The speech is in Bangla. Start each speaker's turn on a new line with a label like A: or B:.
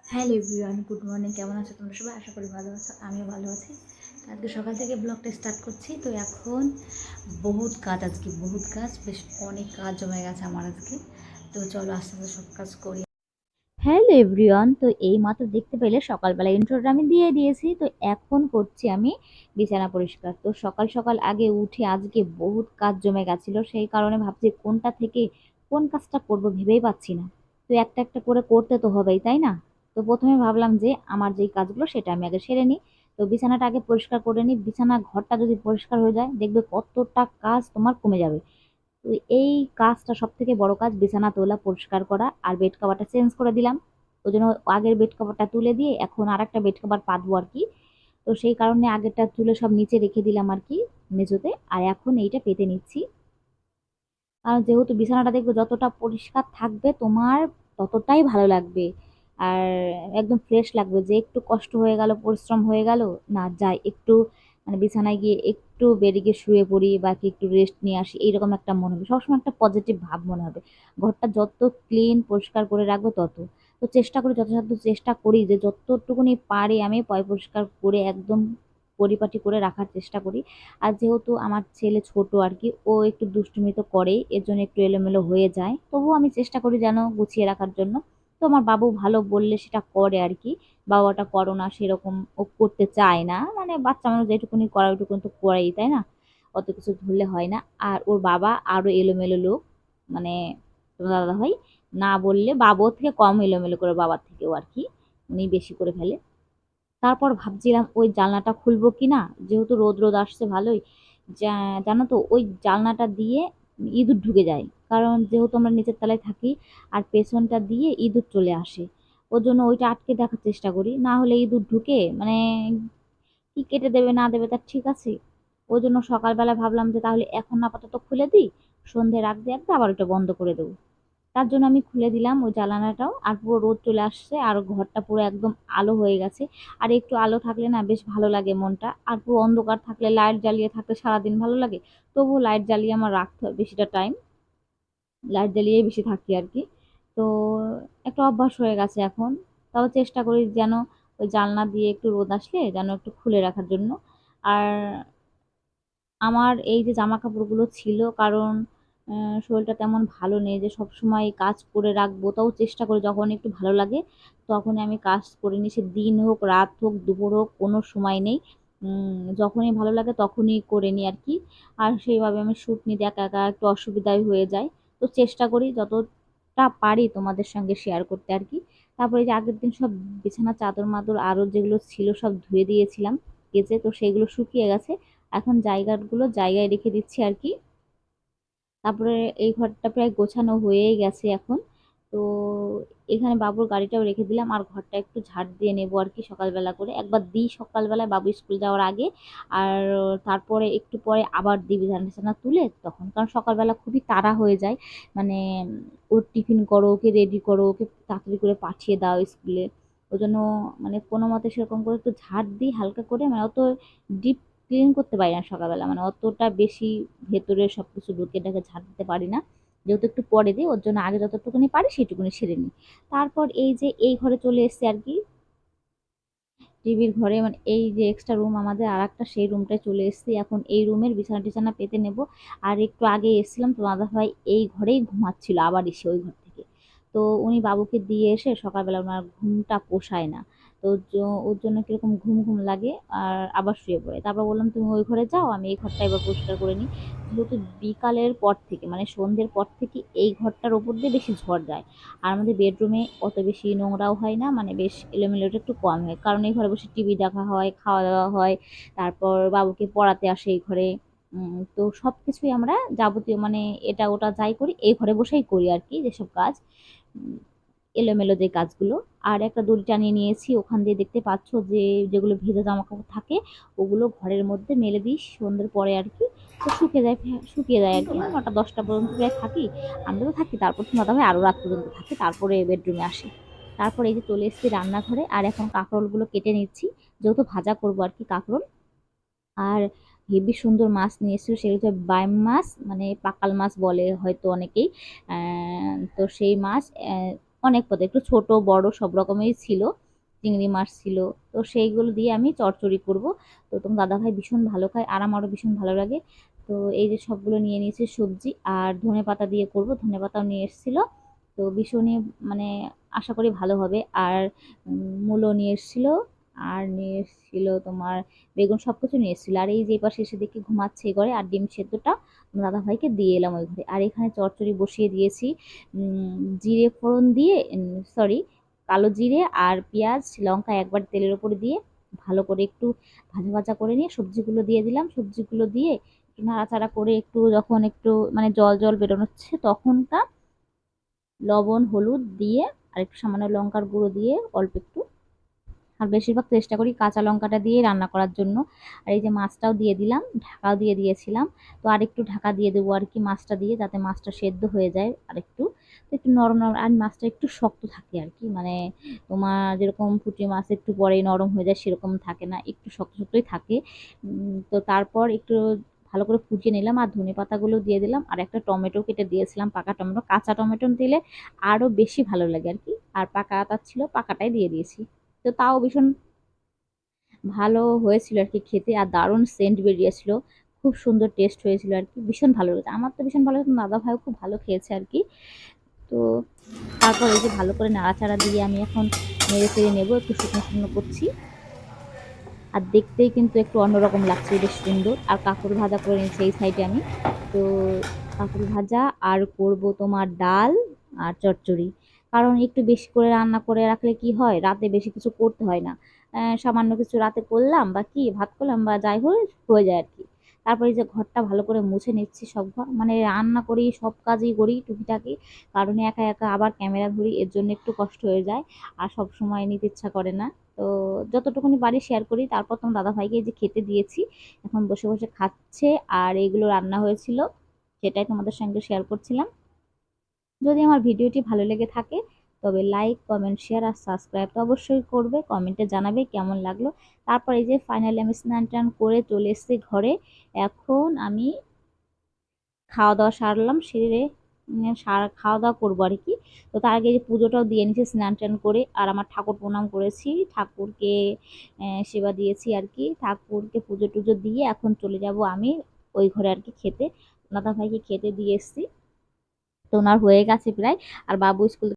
A: Hello everyone, good morning. কেমন আছো তোমরা সবাই? আশা করি ভালো আছো, আমিও ভালো আছি। আজকে সকাল থেকে ব্লগটা স্টার্ট করছি। তো এখন বহুত কাজ, আজকে বহুত কাজ, বেশ অনেক কাজ জমে গেছে আমার আজকে। তো চলো আস্তে আস্তে সব কাজ করি। হ্যালো এভরিওয়ান, তো এই মাত্র দেখতে পেলে সকালবেলা ইন্ট্রোটা আমি দিয়ে দিয়েছি। তো এখন করছি আমি বিছানা পরিষ্কার। তো সকাল সকাল আগে উঠে আজকে বহুত কাজ জমে গেছিলো, সেই কারণে ভাবছি কোনটা থেকে কোন কাজটা করব ভেবেই পাচ্ছি না। তো একটা একটা করে করতে তো হবেই, তাই না? তো প্রথমে ভাবলাম যে আমার যেই কাজগুলো সেটা আমি আগে সেরে নিই। তো বিছানাটা আগে পরিষ্কার করে নিই। বিছানা ঘরটা যদি পরিষ্কার হয়ে যায় দেখবে কতটা কাজ তোমার কমে যাবে। তো এই কাজটা সবথেকে বড় কাজ, বিছানা তোলা, পরিষ্কার করা। আর বেড কভারটা চেঞ্জ করে দিলাম। ওই জন্য আগের বেড কভারটা তুলে দিয়ে এখন আরেকটা বেড কভার পাতবো আর কি। তো সেই কারণে আগেরটা তুলে সব নিচে রেখে দিলাম আর কি, মেঝোতে। আর এখন এইটা পেতে নিচ্ছি। কারণ যেহেতু বিছানাটা দেখবে যতটা পরিষ্কার থাকবে তোমার ততটাই ভালো লাগবে। আর একদম ফ্রেশ লাগবে, যে একটু কষ্ট হয়ে গেল, পরিশ্রম হয়ে গেল, না যাই একটু মানে বিছানায় গিয়ে একটু বেডে গিয়ে শুয়ে পড়ি বা কি একটু রেস্ট নিয়ে আসি, এইরকম একটা মনে হবে। সবসময় একটা পজিটিভ ভাব মনে হবে। ঘরটা যত ক্লিন পরিষ্কার করে রাখবো তত। তো চেষ্টা করি, যথাসাধ্য চেষ্টা করি যে যতটুকুনি পারি আমি পয় পরিষ্কার করে একদম পরিপাটি করে রাখার চেষ্টা করি। আর যেহেতু আমার ছেলে ছোট আর কি, ও একটু দুষ্টুমি তো করেই, এর জন্য একটু এলোমেলো হয়ে যায়। তবুও আমি চেষ্টা করি যেন গুছিয়ে রাখার জন্য। তো আমার বাবু ভালো বললে সেটা করে আর কি। বাবাটা করো না, সেরকম ও করতে চায় না, মানে বাচ্চা মানুষ যেটুকুনি করা ওইটুকুনি তো করাই, তাই না? অত কিছু ধরলে হয় না। আর ওর বাবা আরো এলোমেলো লোক, মানে তোমার দাদা ভাই না বললে বাবুর থেকে কম এলোমেলো করে, বাবার থেকেও আর কি, উনি বেশি করে ফেলে। তারপর ভাবছিলাম ওই জানলাটা খুলবো কিনা, যেহেতু রোদ রোদ আসছে ভালোই। জানো তো ওই জানলাটা দিয়ে ইঁদুর ঢুকে যায়, কারণ যেহেতু আমরা নিচের তলায় থাকি। আর পেছনটা দিয়ে ইঁদুর চলে আসে। ওর জন্য ওইটা আটকে দেখার চেষ্টা করি, না হলে ইঁদুর ঢুকে মানে কি কেটে দেবে না দেবে তার ঠিক আছে। ওই জন্য সকালবেলা ভাবলাম যে তাহলে এখন আপাতত খুলে দিই, সন্ধে রাখতে রাখতে আবার ওটা বন্ধ করে দেবো। তার জন্য আমি খুলে দিলাম ওই জানালাটাও। আর পুরো রোদ চলে আসছে আর ঘরটা পুরো একদম আলো হয়ে গেছে। আর একটু আলো থাকলে না বেশ ভালো লাগে মনটা। আর পুরো অন্ধকার থাকলে, লাইট জ্বালিয়ে থাকলে সারাদিন ভালো লাগে। তবুও লাইট জ্বালিয়ে আমার রাখতে হয় বেশিটা টাইম, লাইট জ্বালিয়েই বেশি থাকি আর কি। তো একটা অভ্যাস হয়ে গেছে এখন। তাও চেষ্টা করি যেন ওই জানলা দিয়ে একটু রোদ আসলে যেন একটু খুলে রাখার জন্য। আর আমার এই যে জামা কাপড়গুলো ছিল, কারণ শরীরটা তেমন ভালো নেই যে সব সময় কাজ করে রাখবো। তাও চেষ্টা করি যখন একটু ভালো লাগে তখনই আমি কাজ করে নিই, সে দিন হোক, রাত হোক, দুপুর হোক, কোনো সময় নেই। যখনই ভালো লাগে তখনই করে নিই আর কি। আর সেইভাবে আমি শ্যুট নিতে একা একা একটু অসুবিধাই হয়ে যায়। তো চেষ্টা করি যতটা পারি তোমাদের সঙ্গে শেয়ার করতে আর কি। তারপরে এই যে আগের দিন সব বিছানা চাদর মাদর আরও যেগুলো ছিল সব ধুয়ে দিয়েছিলাম কেচে, তো সেগুলো শুকিয়ে গেছে। এখন জায়গাগুলো জায়গায় রেখে দিচ্ছি আর কি। তারপরে এই ঘরটা প্রায় গোছানো হয়েই গেছে এখন। তো এখানে বাবুর গাড়িটাও রেখে দিলাম, আর ঘরটা একটু ঝাড় দিয়ে নেবো আর কি। সকালবেলা করে একবার দিই সকালবেলায় বাবু স্কুল যাওয়ার আগে। আর তারপরে একটু পরে আবার দিই বিছানা টিছানা তুলে তখন, কারণ সকালবেলা খুবই তাড়া হয়ে যায়। মানে ওর টিফিন করো, ওকে রেডি করো, ওকে তাড়াতাড়ি করে পাঠিয়ে দাও স্কুলে। ওই জন্য মানে কোনো মতে সেরকম করে একটু ঝাড় দিই হালকা করে, মানে অত ডিপ ক্লিন করতে পারি না সকালবেলা, মানে অতটা বেশি ভেতরে সবকিছু ঢুকে ঢাকে ঝাড় দিতে পারি না। যেহেতু একটু পরে দিই, ওর জন্য আগে যতটুকুনি পারি সেটুকুনি সেরে নিই। তারপর এই যে এই ঘরে চলে এসেছি আর কি, টিভির ঘরে, মানে এই যে এক্সট্রা রুম আমাদের আর একটা, সেই রুমটায় চলে এসেছি। এখন এই রুমের বিছানা টিছানা পেতে নেব। আর একটু আগে এসেছিলাম তো দাদা ভাই এই ঘরেই ঘুমাচ্ছিল, আবার এসে ওই ঘর থেকে। তো উনি বাবুকে দিয়ে এসে সকালবেলা ওনার ঘুমটা পোষায় না। তো ওর জন্য কিরকম ঘুম ঘুম লাগে, আর আবার শুয়ে পড়ে। তারপর বললাম তুমি ওই ঘরে যাও, আমি এই ঘরটা এবার পরিষ্কার করে নিই। যেহেতু বিকালের পর থেকে মানে সন্ধ্যের পর থেকে এই ঘরটার ওপর দিয়ে বেশি ঝড় যায়। আর আমাদের বেডরুমে অত বেশি নোংরাও হয় না, মানে বেশ এলোমেলোটা একটু কম হয়, কারণ এই ঘরে বসে টিভি দেখা হয়, খাওয়া দাওয়া হয়। তারপর বাবুকে পড়াতে আসে এই ঘরে। তো সব কিছুই আমরা যাবতীয় মানে এটা ওটা যাই করি এই ঘরে বসেই করি আর কি, যেসব কাজ উম, এলোমেলো যে কাজগুলো। আর একটা দড়ি টানিয়ে নিয়েছি, ওখান দিয়ে দেখতে পাচ্ছ যে যেগুলো ভেজা জামা কাপড় থাকে ওগুলো ঘরের মধ্যে মেলে দিই সন্ধ্যের পরে আর কি। তো শুকিয়ে যায় আর কি, 9টা 10টা পর্যন্ত প্রায় থাকি। আমরা তো থাকি, তারপর তো দাদা ভাই আরো রাত পর্যন্ত থাকে, তারপরে বেডরুমে আসি। তারপরে এই যে চলে এসেছি রান্নাঘরে, আর এখন কাঁকরোলগুলো কেটে নিচ্ছি, যেহেতু ভাজা করবো আর কি কাঁকরোল। আর হেবি সুন্দর মাছ নিয়ে এসেছিল, সেগুলো হচ্ছে বাইম মাছ, মানে পাকাল মাছ বলে হয়তো অনেকেই। তো সেই মাছ অনেক পদ, একটু ছোট বড় সব রকমেরই ছিল, চিংড়ি মাছ ছিল। তো সেইগুলো দিয়ে আমি চচ্চড়ি করব। তো তোমার দাদাভাই ভীষণ ভালো খায় আর আমারও ভীষণ ভালো লাগে। তো এই যে সবগুলো নিয়ে নিয়েছি সবজি, আর ধনেপাতা দিয়ে করব, ধনেপাতাও নিয়ে এসেছিলো। তো ভীষণই মানে আশা করি ভালো হবে। আর মূলো নিয়ে এসেছিলো, আর নিয়ে এসেছিলো তোমার বেগুন, সব কিছু নিয়ে এসেছিলো। আর এই যে পাশে এসে দেখি ঘুমাচ্ছে এই ঘরে, আর ডিম সেদ্ধটা দাদাভাইকে দিয়ে এলাম ওই ঘরে। আর এখানে চচ্চড়ি বসিয়ে দিয়েছি জিরে ফোড়ন দিয়ে, সরি, কালো জিরে আর পেঁয়াজ লঙ্কা একবার তেলের উপরে দিয়ে ভালো করে একটু ভাজা ভাজা করে নিয়ে সবজিগুলো দিয়ে দিলাম। সবজিগুলো দিয়ে একটু নাড়াচাড়া করে একটু যখন একটু মানে জল জল বেরোচ্ছে তখনটা লবণ হলুদ দিয়ে আর একটু সামান্য লঙ্কার গুঁড়ো দিয়ে অল্প একটু, আর বেশিরভাগ চেষ্টা করি কাঁচা লঙ্কাটা দিয়ে রান্না করার জন্য। আর এই যে মাছটাও দিয়ে দিলাম, ঢাকাও দিয়ে দিয়েছিলাম। তো আর একটু ঢাকা দিয়ে দেবো আর কি মাছটা দিয়ে, যাতে মাছটা সেদ্ধ হয়ে যায় আর একটু, তো একটু নরম নরম, আর মাছটা একটু শক্ত থাকে আর কি, মানে তোমার যেরকম পুঁটি মাছ একটু পরে নরম হয়ে যায় সেরকম থাকে না, একটু শক্ত শক্তই থাকে। তো তারপর একটু ভালো করে ফুটিয়ে নিলাম, আর ধনে পাতাগুলো দিয়ে দিলাম, আর একটা টমেটো কেটে দিয়েছিলাম, পাকা টমেটো। কাঁচা টমেটো দিলে আরও বেশি ভালো লাগে আর কি, আর পাকা আতা ছিল, পাকাটাই দিয়ে দিয়েছি। তো তাও ভীষণ ভালো হয়েছিল আর কি খেতে, আর দারুণ সেন্ট বেরিয়েছিল, খুব সুন্দর টেস্ট হয়েছিল আর কি, ভীষণ ভালো লেগেছে। আমার তো ভীষণ ভালো লেগেছে, দাদা ভাইও খুব ভালো খেয়েছে আর কি। তো তারপর এই যে ভালো করে নাড়াচাড়া দিয়ে আমি এখন নেড়ে চেড়ে নেবো, একটু শুকনো শুকনো করছি। আর দেখতেই কিন্তু একটু অন্যরকম লাগছে, বেশ সুন্দর। আর কাঁকরোল ভাজা করে নিয়েছি এই সাইডে আমি। তো কাঁকরোল ভাজা আর করব তোমার ডাল আর চচ্চড়ি। কারণ একটু বেশি করে রান্না করে রাখলে কি হয়, রাতে বেশি কিছু করতে হয় না। সামান্য কিছু রাতে করলাম বা কি ভাত করলাম বা যাই হোক হয়ে যায় আর কি। তারপরে এই যে ঘরটা ভালো করে মুছে নিচ্ছি, সব ঘর মানে রান্না করি, সব কাজই করি টুকিটাকি, কারণ একা একা আবার ক্যামেরা ধরি, এর জন্য একটু কষ্ট হয়ে যায়, আর সব সময় নিতে ইচ্ছা করে না। তো যতটুকুনি পারি শেয়ার করি। তারপর তোমার দাদাভাইকে এই যে খেতে দিয়েছি, এখন বসে বসে খাচ্ছে। আর এগুলো রান্না হয়েছিল, সেটাই তোমাদের সঙ্গে শেয়ার করছিলাম। যদি আমার ভিডিওটি ভালো লেগে থাকে তবে লাইক কমেন্ট শেয়ার আর সাবস্ক্রাইব তো অবশ্যই করবে, কমেন্টে জানাবে কেমন লাগলো। তারপর এই যে ফাইনালি আমি স্নান টান করে চলে এসেছি ঘরে। এখন আমি খাওয়া দাওয়া সারলাম, সেরে খাওয়া দাওয়া করবো আর কি। তো তার আগে যে পুজোটাও দিয়ে নিয়েছি স্নান টান করে, আর আমার ঠাকুর প্রণাম করেছি, ঠাকুরকে সেবা দিয়েছি আর কি। ঠাকুরকে পুজো টুজো দিয়ে এখন চলে যাব আমি ওই ঘরে আর কি খেতে। দাদা ভাইকে খেতে দিয়ে এসেছি, তো ওনার হয়ে গেছে প্রায়। আর বাবু স্কুল